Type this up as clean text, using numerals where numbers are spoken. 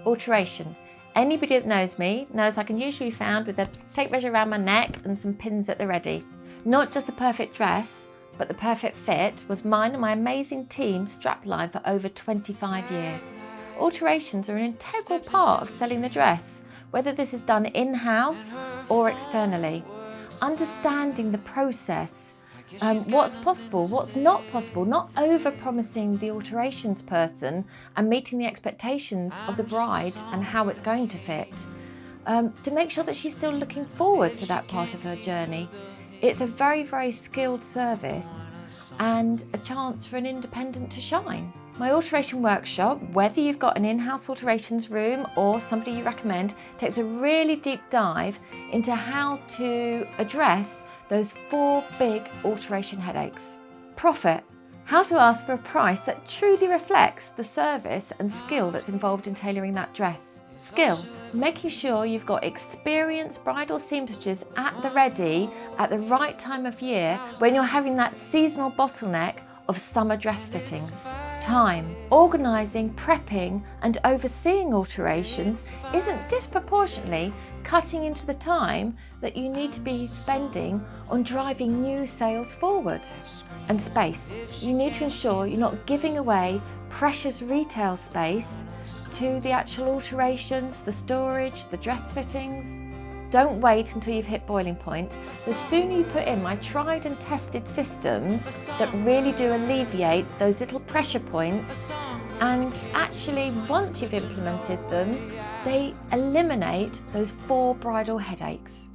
Alteration. Anybody that knows me knows I can usually be found with a tape measure around my neck and some pins at the ready. Not just the perfect dress, but the perfect fit was mine and my amazing team's strapline for over 25 years. Alterations are an integral part of selling the dress, whether this is done in-house or externally. Understanding the process, what's possible, what's not possible, not over-promising the alterations person and meeting the expectations of the bride and how it's going to fit, to make sure that she's still looking forward to that part of her journey. It's a very, very skilled service and a chance for an independent to shine. My alteration workshop, whether you've got an in-house alterations room or somebody you recommend, takes a really deep dive into how to address those 4 big alteration headaches. Profit. How to ask for a price that truly reflects the service and skill that's involved in tailoring that dress. Skill. Making sure you've got experienced bridal seamstresses at the ready at the right time of year when you're having that seasonal bottleneck of summer dress fittings. Time. Organising, prepping and overseeing alterations isn't disproportionately cutting into the time that you need to be spending on driving new sales forward. And space. You need to ensure you're not giving away precious retail space to the actual alterations, the storage, the dress fittings. Don't wait until you've hit boiling point. The sooner you put in my tried and tested systems that really do alleviate those little pressure points, and actually once you've implemented them, they eliminate those 4 bridal headaches.